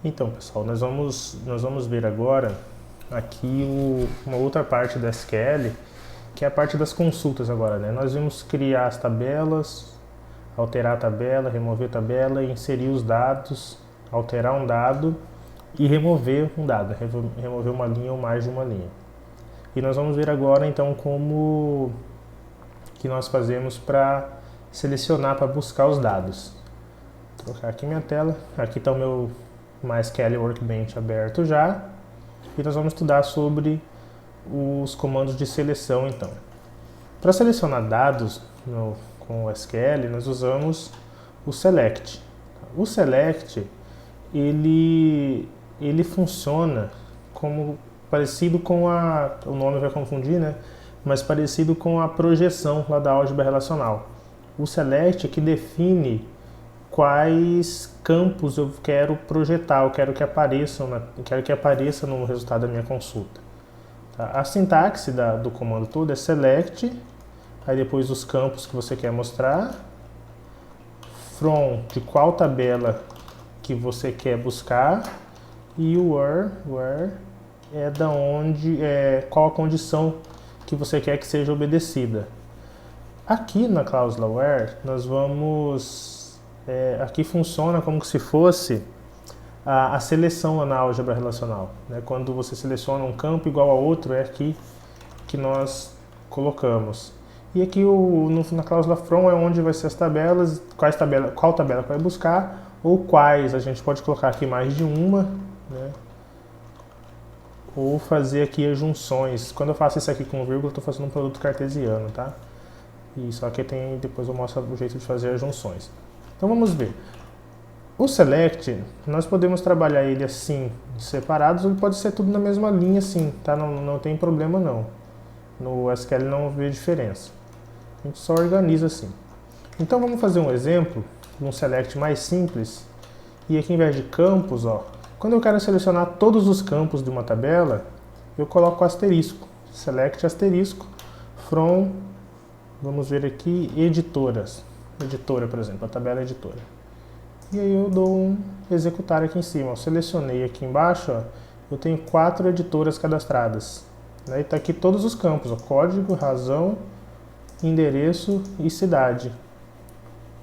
Então, pessoal, nós vamos ver agora aqui uma outra parte da SQL, que é a parte das consultas agora, né? Nós vamos criar as tabelas, alterar a tabela, remover a tabela, inserir os dados, alterar um dado e remover um dado, remover uma linha ou mais de uma linha. E nós vamos ver agora então como que nós fazemos para selecionar, para buscar os dados. Vou colocar aqui minha tela, aqui está o meu MySQL Workbench aberto já, e nós vamos estudar sobre os comandos de seleção então. Para selecionar dados com o SQL, nós usamos o select. O select, ele funciona como parecido com o nome vai confundir, né? Mas parecido com a projeção lá da álgebra relacional. O select é que define quais campos eu quero projetar, eu quero que apareça no resultado da minha consulta. Tá? A sintaxe do comando todo é select, aí depois os campos que você quer mostrar, from, de qual tabela que você quer buscar, e o where é da onde, qual a condição que você quer que seja obedecida. Aqui na cláusula where, nós vamos... aqui funciona como se fosse a seleção lá na álgebra relacional. Né? Quando você seleciona um campo igual a outro, é aqui que nós colocamos. E aqui na cláusula from é onde vai ser as tabelas, qual tabela vai buscar, ou quais, a gente pode colocar aqui mais de uma, né? Ou fazer aqui as junções. Quando eu faço isso aqui com vírgula, eu estou fazendo um produto cartesiano, tá? E só que depois eu mostro o jeito de fazer as junções. Então vamos ver. O select, nós podemos trabalhar ele assim, separados, ou ele pode ser tudo na mesma linha assim, tá? Não tem problema não. No SQL não vê diferença. A gente só organiza assim. Então vamos fazer um exemplo de um select mais simples. E aqui, em vez de campos, ó, quando eu quero selecionar todos os campos de uma tabela, eu coloco asterisco. Select asterisco from, vamos ver aqui, editoras. Editora, por exemplo, a tabela editora. E aí eu dou um executar aqui em cima. Eu selecionei aqui embaixo, ó, eu tenho 4 editoras cadastradas. Né? E está aqui todos os campos, ó, código, razão, endereço e cidade.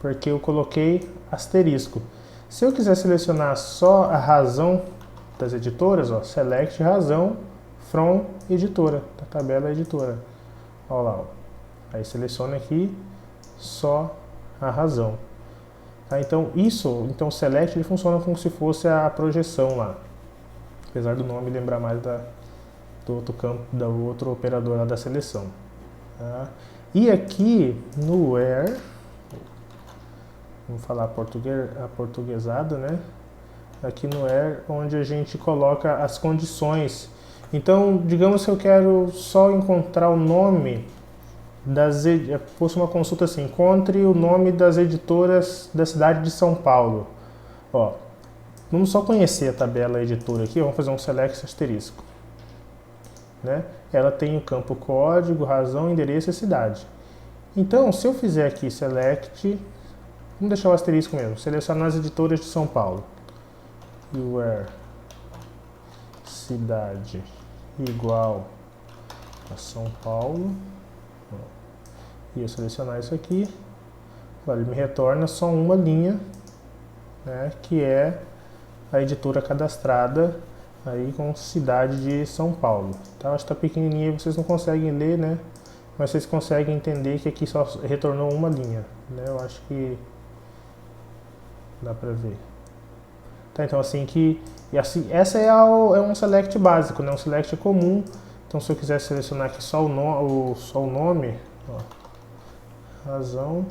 Porque eu coloquei asterisco. Se eu quiser selecionar só a razão das editoras, ó, select razão from editora, da tabela editora. Olha lá, ó. Aí seleciona aqui só a razão. Tá? Então o select ele funciona como se fosse a projeção lá. Apesar do nome lembrar mais do outro campo, do outro operador lá da seleção. Tá? E aqui no where, vamos falar aportuguesado, né? Aqui no where, onde a gente coloca as condições. Então, digamos que eu quero só encontrar o nome fosse uma consulta assim, encontre o nome das editoras da cidade de São Paulo. Ó, vamos só conhecer a tabela editora aqui, vamos fazer um select asterisco. Né? Ela tem o campo código, razão, endereço e cidade. Então, se eu fizer aqui select, vamos deixar o asterisco mesmo, selecionar as editoras de São Paulo. Where cidade igual a São Paulo. E eu selecionar isso aqui, ele me retorna só uma linha, né, que é a editora cadastrada aí com cidade de São Paulo. Tá? Acho que está pequenininha, vocês não conseguem ler, né? Mas vocês conseguem entender que aqui só retornou uma linha, né? Eu acho que dá para ver. Tá, então essa é um select básico, né? Um select comum. Então se eu quiser selecionar aqui só o nome, ó, razão,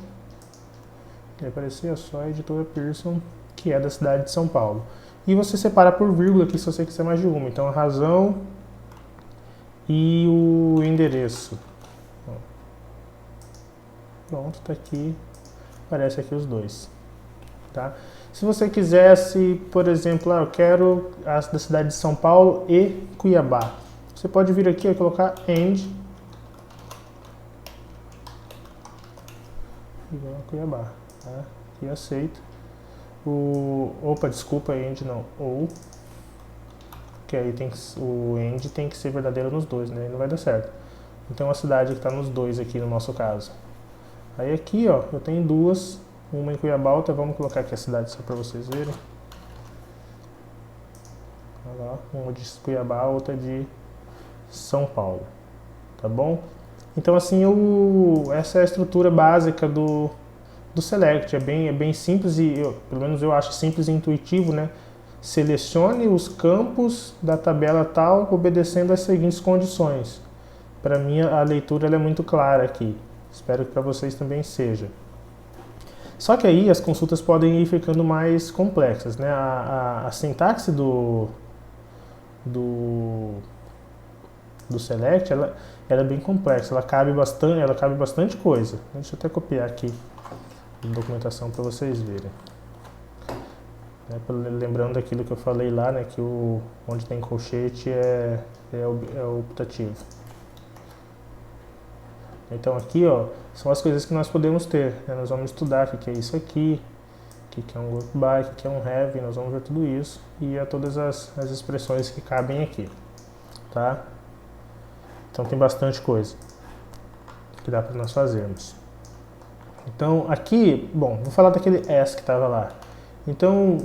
vai aparecer só a editora Pearson, que é da cidade de São Paulo. E você separa por vírgula aqui se você quiser mais de uma. Então a razão e o endereço. Pronto, tá aqui, aparece aqui os dois. Tá? Se você quisesse, por exemplo, eu quero as da cidade de São Paulo e Cuiabá. Você pode vir aqui e colocar AND igual a Cuiabá, tá? E aceito. Opa, desculpa, end não. Ou, que aí o end tem que ser verdadeiro nos dois, né? Não vai dar certo. Então a cidade que está nos dois aqui no nosso caso. Aí aqui, ó, eu tenho duas, uma em Cuiabá, outra, vamos colocar aqui a cidade só para vocês verem. Olha lá, uma de Cuiabá, outra de São Paulo, tá bom? Então assim, essa é a estrutura básica do Select, é bem simples e pelo menos eu acho simples e intuitivo, né? Selecione os campos da tabela tal obedecendo as seguintes condições. Para mim a leitura ela é muito clara aqui, espero que para vocês também seja. Só que aí as consultas podem ir ficando mais complexas, né? A sintaxe do Select ela é bem complexa, ela cabe bastante coisa. Deixa eu até copiar aqui a documentação para vocês verem. Lembrando daquilo que eu falei lá, né, que onde tem colchete é optativo. Então aqui, ó, são as coisas que nós podemos ter, né? Nós vamos estudar o que é isso aqui, o que é um group by, o que é um have, nós vamos ver tudo isso e todas as expressões que cabem aqui, tá? Então tem bastante coisa que dá para nós fazermos. Então aqui, bom, vou falar daquele as que estava lá. Então,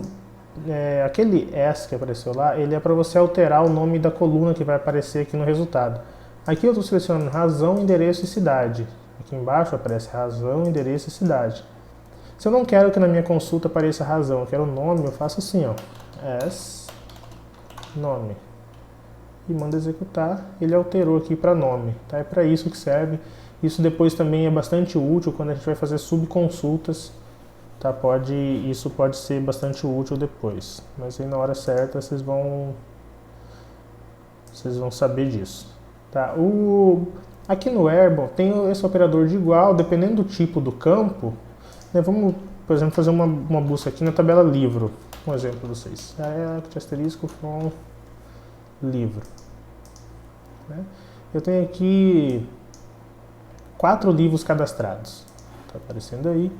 aquele as que apareceu lá, ele é para você alterar o nome da coluna que vai aparecer aqui no resultado. Aqui eu estou selecionando razão, endereço e cidade. Aqui embaixo aparece razão, endereço e cidade. Se eu não quero que na minha consulta apareça razão, eu quero o nome, eu faço assim, ó, as nome. E mando executar, ele alterou aqui para nome, tá? É para isso que serve. Isso depois também é bastante útil quando a gente vai fazer subconsultas, tá? Isso pode ser bastante útil depois, mas aí na hora certa vocês vão saber disso, tá? Aqui no Airborne tem esse operador de igual, dependendo do tipo do campo, né? Vamos, por exemplo, fazer uma busca aqui na tabela livro, um exemplo para vocês. Asterisco from livro, né? Eu tenho aqui 4 livros cadastrados, tá aparecendo aí,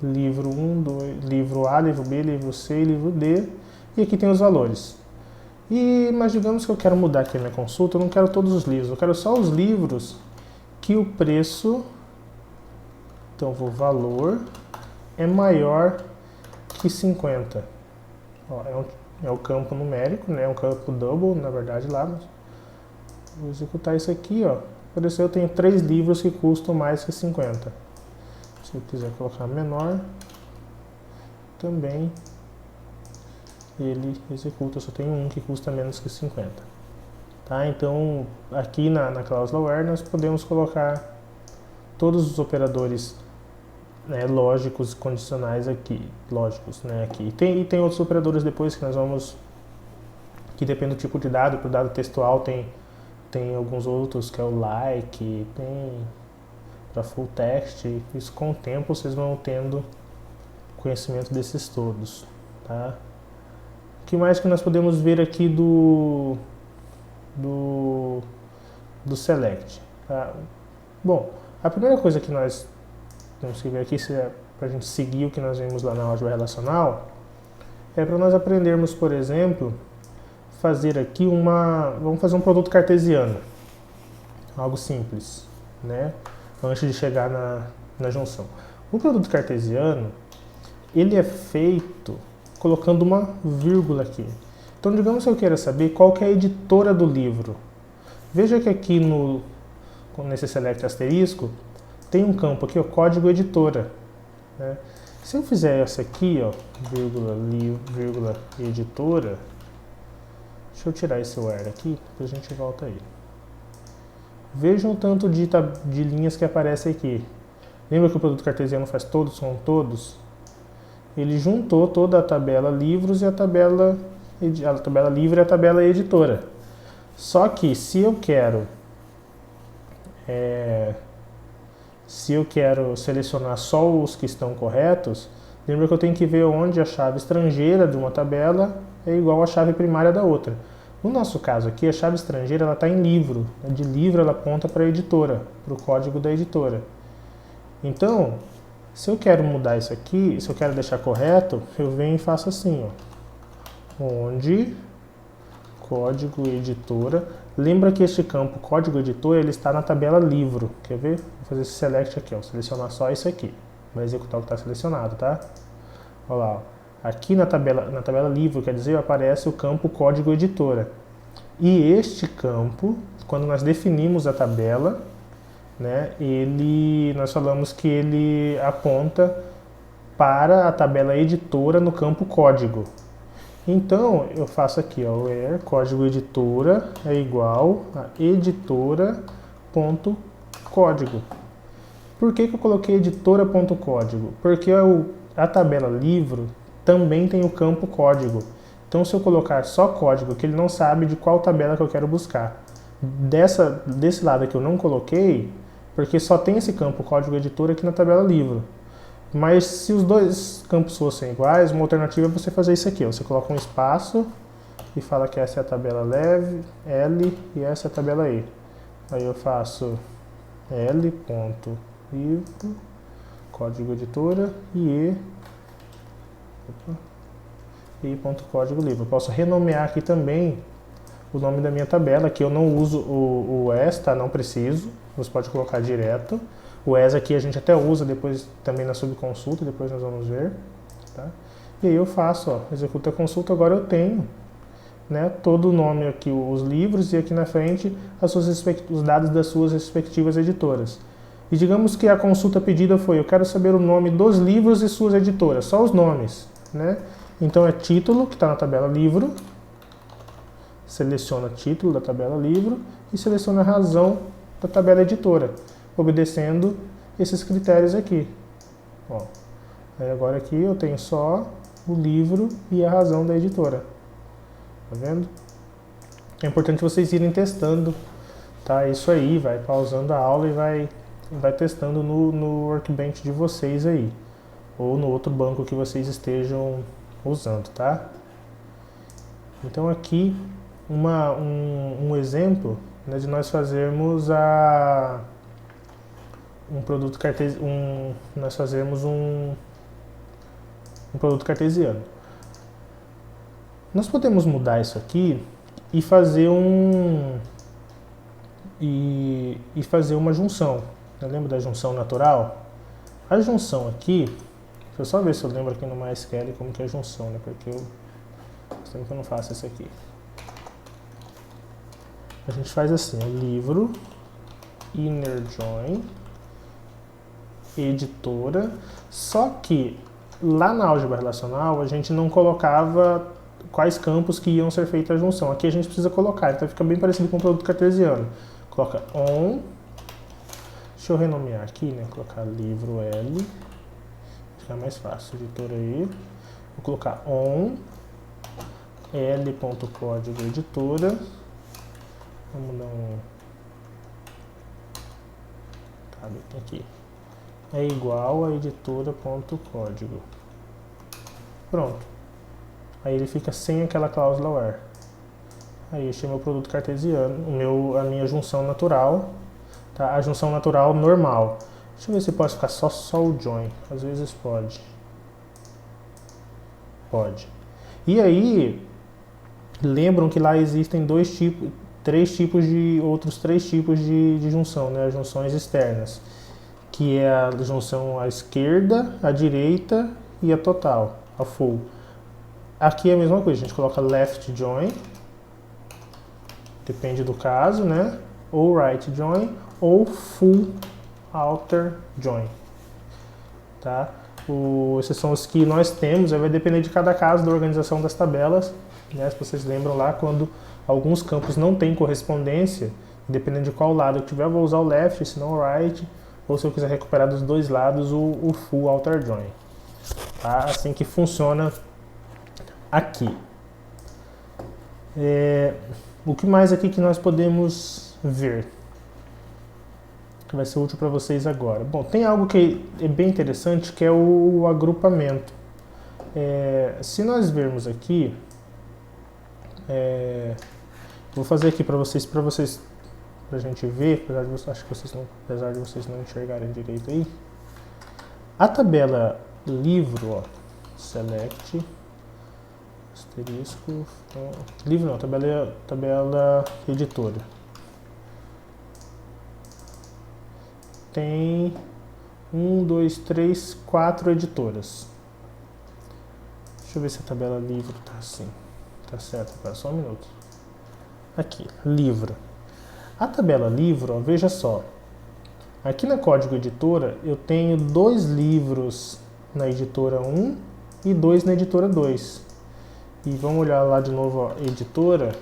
livro 1, 2, livro A, livro B, livro C, livro D, e aqui tem os valores. Mas digamos que eu quero mudar aqui a minha consulta, eu não quero todos os livros, eu quero só os livros que o preço, então vou valor, é maior que 50. Ó, é o campo numérico, né? É um campo double, na verdade, lá. Mas vou executar isso aqui, ó. Apareceu, eu tenho 3 livros que custam mais que 50. Se eu quiser colocar menor, também ele executa. Eu só tenho um que custa menos que 50. Tá? Então, aqui na cláusula where nós podemos colocar todos os operadores, né, lógicos, condicionais aqui, lógicos, né, aqui. E tem outros operadores depois que nós vamos, que depende do tipo de dado. Para o dado textual tem alguns outros, que é o like, tem para full text. Isso com o tempo vocês vão tendo conhecimento desses todos, tá? O que mais que nós podemos ver aqui do select, tá? Bom, a primeira coisa que nós temos que ver aqui, para a gente seguir o que nós vimos lá na álgebra relacional, é para nós aprendermos, por exemplo, fazer aqui vamos fazer um produto cartesiano, algo simples, né? Antes de chegar na junção. O produto cartesiano, ele é feito colocando uma vírgula aqui. Então, digamos que eu queira saber qual que é a editora do livro. Veja que aqui nesse select asterisco, tem um campo aqui, ó, código editora, né? Se eu fizer essa aqui, ó, vírgula editora, deixa eu tirar esse where aqui, depois a gente volta aí. Vejam o tanto de linhas que aparece aqui. Lembra que o produto cartesiano faz todos com todos? Ele juntou toda a tabela livros e a tabela livre e a tabela editora. Só que se eu quero selecionar só os que estão corretos, lembra que eu tenho que ver onde a chave estrangeira de uma tabela é igual à chave primária da outra. No nosso caso aqui, a chave estrangeira está em livro. De livro ela aponta para a editora, para o código da editora. Então, Se eu quero mudar isso aqui, se eu quero deixar correto, eu venho e faço assim, ó. Onde código editora. Lembra que este campo código editor ele está na tabela livro. Quer ver? Vou fazer esse select aqui, ó. Selecionar só isso aqui. Vai executar o que está selecionado, tá? Olha lá, ó. Aqui na tabela livro, quer dizer, aparece o campo código editora. E este campo, quando nós definimos a tabela, né, nós falamos que ele aponta para a tabela editora no campo código. Então, eu faço aqui, ó, where código editora é igual a editora.código. Por que eu coloquei editora.código? Porque a tabela livro também tem o campo código. Então, se eu colocar só código, que ele não sabe de qual tabela que eu quero buscar. Desse lado aqui eu não coloquei, porque só tem esse campo código editor aqui na tabela livro. Mas se os dois campos fossem iguais, uma alternativa é você fazer isso aqui. Ó. Você coloca um espaço e fala que essa é a tabela leve, L, e essa é a tabela E. Aí eu faço L.livro, código editora, e E.código livro. Eu posso renomear aqui também o nome da minha tabela, que eu não uso o ES, tá? Não preciso. Você pode colocar direto. O ES aqui a gente até usa depois também na subconsulta, depois nós vamos ver. Tá? E aí eu faço, ó, executa a consulta, agora eu tenho, né, todo o nome aqui, os livros, e aqui na frente os dados das suas respectivas editoras. E digamos que a consulta pedida foi, eu quero saber o nome dos livros e suas editoras, só os nomes. Né? Então é título, que está na tabela livro, seleciona título da tabela livro e seleciona a razão da tabela editora, obedecendo esses critérios aqui. Ó, aí agora aqui eu tenho só o livro e a razão da editora. Tá vendo? É importante vocês irem testando, tá? Isso aí, vai pausando a aula e vai testando no Workbench de vocês aí, ou no outro banco que vocês estejam usando, tá? Então aqui um exemplo, né, de nós fazermos um produto cartesiano, nós fazemos um produto cartesiano. Nós podemos mudar isso aqui e fazer fazer uma junção. Lembra da junção natural? A junção aqui, deixa eu só ver se eu lembro aqui no MySQL como que é a junção, né? Porque faz tempo que eu não faço isso aqui. A gente faz assim, o livro, inner join, editora, só que lá na álgebra relacional a gente não colocava quais campos que iam ser feita a junção. Aqui a gente precisa colocar, então fica bem parecido com o produto cartesiano. Coloca on, deixa eu renomear aqui, né? Colocar livro L, fica mais fácil, editora E. Vou colocar on, L.código editora. Vamos dar um tab aqui. É igual a editora.código. Pronto. Aí ele fica sem aquela cláusula where. Aí este é meu produto cartesiano, a minha junção natural, tá? A junção natural normal. Deixa eu ver se pode ficar só o join. Às vezes pode. Pode. E aí, lembram que lá existem outros três tipos de junção, né? As junções externas, que é a junção à esquerda, à direita e a total, a full. Aqui é a mesma coisa, a gente coloca left join, depende do caso, né? Ou right join, ou full outer join, tá? Esses são os que nós temos, aí vai depender de cada caso da organização das tabelas, né? Se vocês lembram lá, quando alguns campos não têm correspondência, dependendo de qual lado eu tiver, eu vou usar o left, se não o right, ou se eu quiser recuperar dos dois lados, o full outer join. Tá? Assim que funciona aqui. O que mais aqui que nós podemos ver? Que vai ser útil para vocês agora. Bom, tem algo que é bem interessante, que é o agrupamento. Se nós vermos aqui, vou fazer aqui para a gente ver, apesar de vocês não enxergarem direito aí. A tabela livro, ó, select, asterisco, livro não, tabela editora. Tem 1, 2, 3, 4 editoras. Deixa eu ver se a tabela livro tá assim. Tá certo, cara, só um minuto. Aqui, livro. A tabela livro, ó, veja só. Aqui na código editora eu tenho 2 livros na editora 1 e 2 na editora 2. E vamos olhar lá de novo, ó, editora.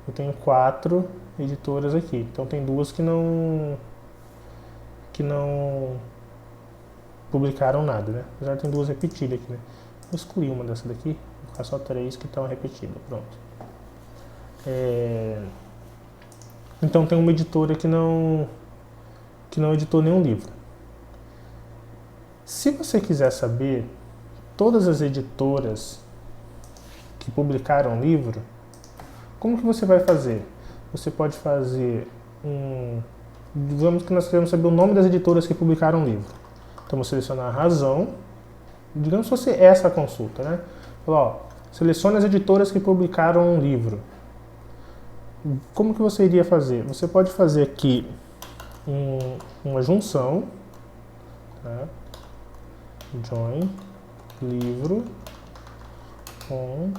Eu tenho 4 editoras aqui. Então tem 2 que não publicaram nada, né? Apesar de ter 2 repetidas aqui, né? Vou excluir uma dessa daqui, vou ficar só 3 que estão repetidas. Pronto. Então tem uma editora que não editou nenhum livro. Se você quiser saber todas as editoras que publicaram livro, como que você vai fazer? Você pode fazer digamos que nós queremos saber o nome das editoras que publicaram livro. Então vou selecionar a razão. Digamos que fosse essa a consulta, né? Ó, selecione as editoras que publicaram um livro. Como que você iria fazer? Você pode fazer aqui uma junção, tá? Join livro com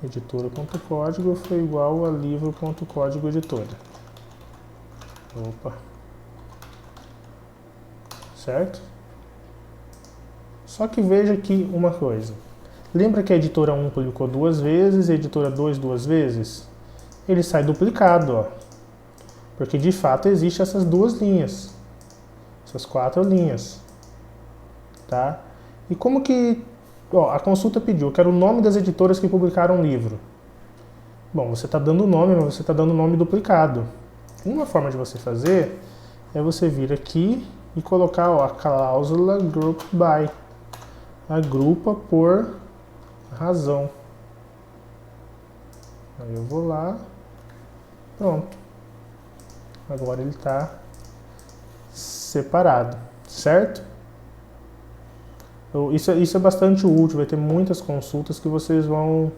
editora.código foi igual a livro.código editora. Opa. Certo? Só que veja aqui uma coisa. Lembra que a editora 1 publicou 2 vezes e a editora 2 2 vezes? Ele sai duplicado, ó. Porque de fato existem essas 2 linhas. Essas 4 linhas. Tá? E como que... Ó, a consulta pediu, eu quero o nome das editoras que publicaram o livro. Bom, você está dando o nome, mas você está dando o nome duplicado. Uma forma de você fazer é você vir aqui e colocar, ó, a cláusula group by. Agrupa por razão. Aí eu vou lá, pronto. Agora ele está separado, certo? Isso é bastante útil, vai ter muitas consultas que vocês vão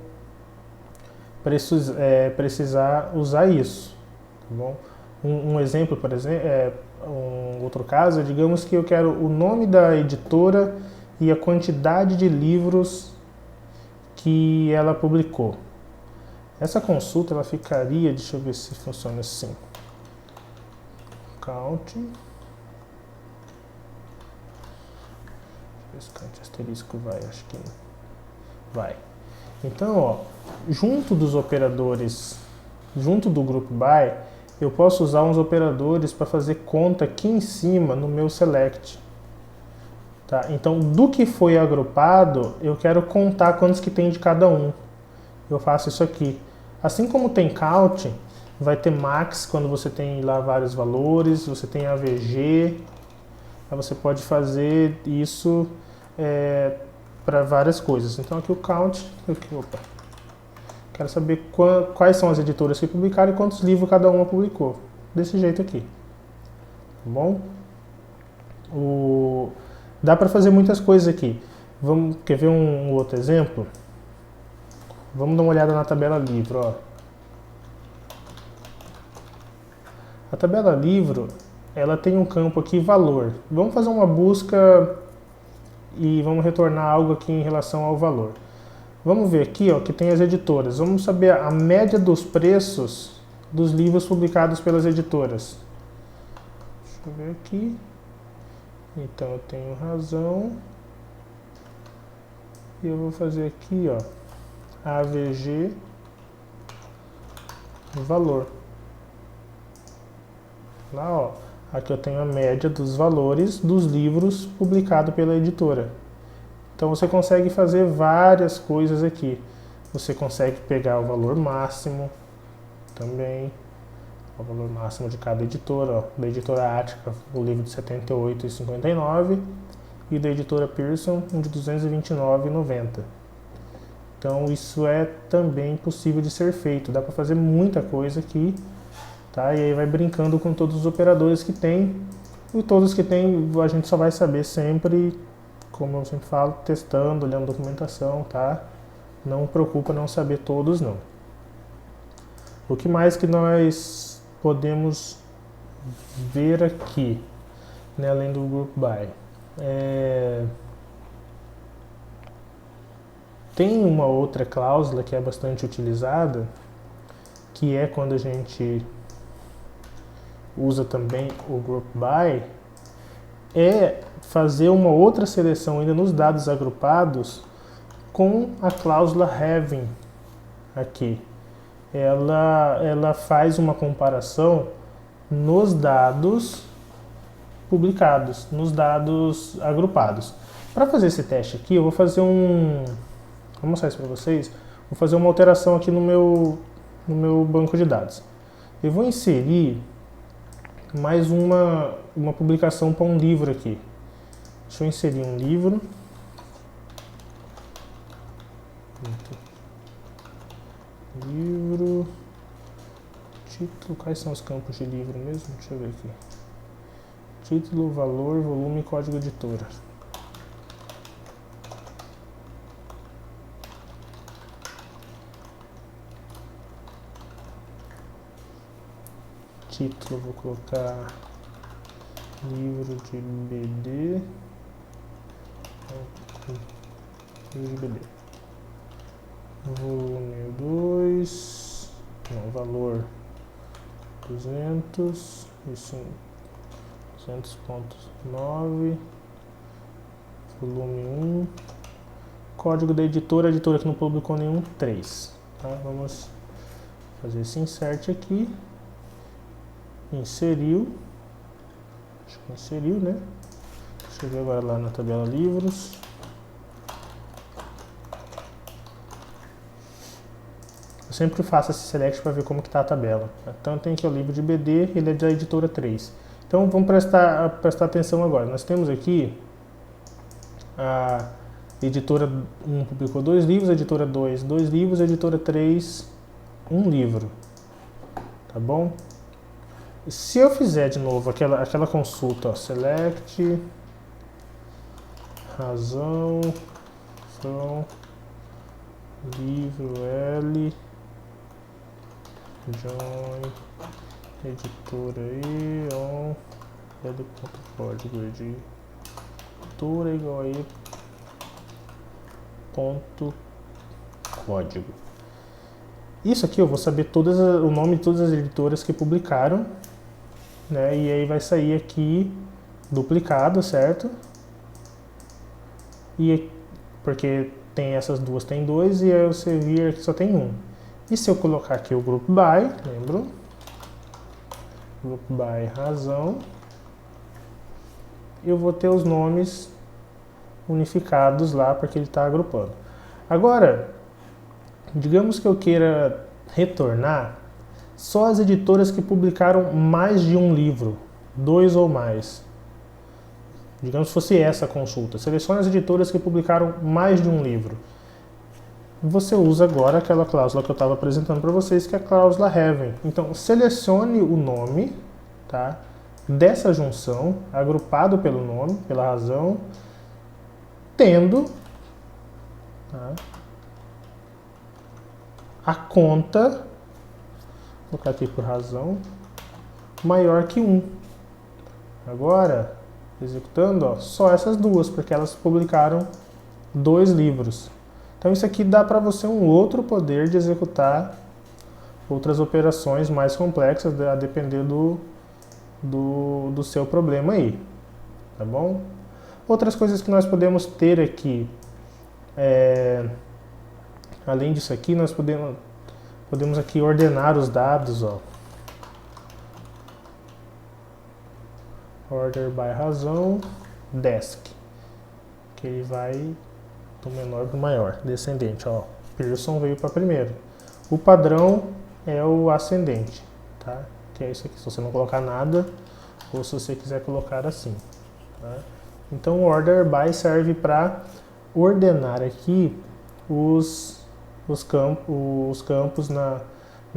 precisar usar isso, tá bom? Um exemplo, por exemplo, um outro caso, digamos que eu quero o nome da editora e a quantidade de livros que ela publicou. Essa consulta ela ficaria, deixa eu ver se funciona assim. Count. Esse asterisco vai, acho que vai. Então, ó, junto dos operadores, junto do group by, eu posso usar uns operadores para fazer conta aqui em cima no meu select. Tá? Então, do que foi agrupado, eu quero contar quantos que tem de cada um. Eu faço isso aqui. Assim como tem count, vai ter max quando você tem lá vários valores, você tem AVG, aí você pode fazer isso para várias coisas. Então aqui o count, quero saber quais são as editoras que publicaram e quantos livros cada uma publicou. Desse jeito aqui. Tá bom? Dá para fazer muitas coisas aqui. Quer ver um outro exemplo? Vamos dar uma olhada na tabela livro. Ó. A tabela livro, ela tem um campo aqui, valor. Vamos fazer uma busca e vamos retornar algo aqui em relação ao valor. Vamos ver aqui, ó, que tem as editoras. Vamos saber a média dos preços dos livros publicados pelas editoras. Deixa eu ver aqui. Então eu tenho razão. E eu vou fazer aqui, ó, AVG valor. Lá, ó, aqui eu tenho a média dos valores dos livros publicados pela editora. Então você consegue fazer várias coisas aqui. Você consegue pegar o valor máximo também, o valor máximo de cada editora, ó, da editora Ática, o livro de R$ 78,59 e da editora Pearson, um de R$ 229,90. Então isso é também possível de ser feito, dá para fazer muita coisa aqui, tá? E aí vai brincando com todos os operadores que tem, e todos que tem a gente só vai saber sempre, como eu sempre falo, testando, olhando documentação, tá? Não preocupa não saber todos não. O que mais que nós podemos ver aqui, né, além do group by? Tem uma outra cláusula que é bastante utilizada, que é quando a gente usa também o group by, é fazer uma outra seleção ainda nos dados agrupados com a cláusula having aqui. Ela faz uma comparação nos dados publicados, nos dados agrupados. Para fazer esse teste aqui, eu vou fazer vou mostrar isso para vocês. Vou fazer uma alteração aqui no meu banco de dados. Eu vou inserir mais uma publicação para um livro aqui. Deixa eu inserir um livro. Livro. Título. Quais são os campos de livro mesmo? Deixa eu ver aqui. Título, valor, volume e código editora. Título, vou colocar livro de BD. Livro de BD. Volume 2. Não, valor 200. Isso 200.9. Volume 1. Código da editora, a editora que não publicou nenhum, 3. Tá? Vamos fazer esse insert aqui. Inseriu. Acho que inseriu, né? Deixa eu ver agora lá na tabela livros. Eu sempre faço esse select para ver como que está a tabela. Então tem aqui o livro de BD, ele é da editora 3. Então vamos prestar atenção agora. Nós temos aqui a editora 1 publicou 2 livros, a editora 2, 2 livros, a editora 3, 1 livro. Tá bom? Se eu fizer de novo aquela consulta, ó, select, razão, livro L, join, editora E, on, L.código, editora igual a E, ponto código. Isso aqui eu vou saber o nome de todas as editoras que publicaram, né? E aí vai sair aqui duplicado, certo? E porque tem essas duas, tem 2, e aí você vir aqui só tem 1. E se eu colocar aqui o group by, lembro? Group by razão, eu vou ter os nomes unificados lá, porque ele está agrupando. Agora, digamos que eu queira retornar só as editoras que publicaram mais de um livro, 2 ou mais. Digamos que fosse essa a consulta. Selecione as editoras que publicaram mais de um livro. Você usa agora aquela cláusula que eu estava apresentando para vocês, que é a cláusula having. Então, selecione o nome, tá, dessa junção, agrupado pelo nome, pela razão, tendo, tá, a conta, vou colocar aqui por razão, maior que 1. Agora, executando, ó, só essas duas, porque elas publicaram 2 livros. Então isso aqui dá para você um outro poder de executar outras operações mais complexas, a depender do seu problema aí, tá bom? Outras coisas que nós podemos ter aqui, além disso aqui, nós podemos aqui ordenar os dados, ó. Order by razão, desk, que ele vai do menor para o maior, descendente, ó. Pearson veio para primeiro. O padrão é o ascendente, tá? Que é isso aqui, se você não colocar nada, ou se você quiser colocar assim, tá? Então o order by serve para ordenar aqui os os campos na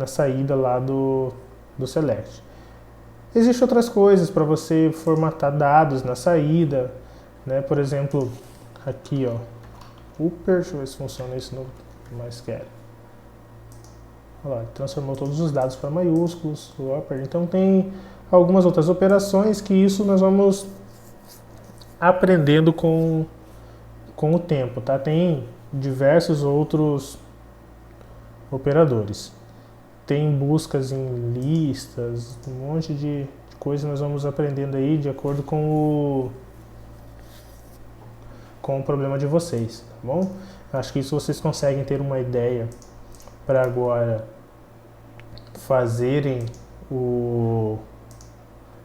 saída lá do Select. Existem outras coisas para você formatar dados na saída, né? Por exemplo, aqui, ó, Upper, deixa eu ver se funciona isso no MySQL. Olha lá, transformou todos os dados para maiúsculos, o Upper. Então tem algumas outras operações que isso nós vamos aprendendo com o tempo, tá? Tem diversos outros operadores. Tem buscas em listas, um monte de coisa nós vamos aprendendo aí de acordo com o problema de vocês, tá bom? Acho que isso vocês conseguem ter uma ideia para agora fazerem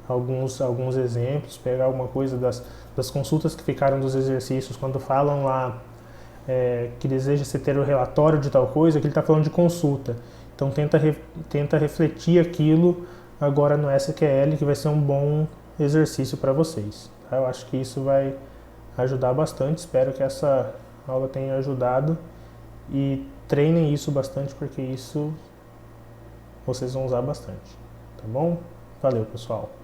alguns exemplos, pegar alguma coisa das consultas que ficaram dos exercícios, quando falam lá que deseja-se ter o relatório de tal coisa, que ele está falando de consulta. Então tenta refletir aquilo agora no SQL, que vai ser um bom exercício para vocês. Tá? Eu acho que isso vai ajudar bastante, espero que essa aula tenha ajudado e treinem isso bastante, porque isso vocês vão usar bastante. Tá bom? Valeu, pessoal!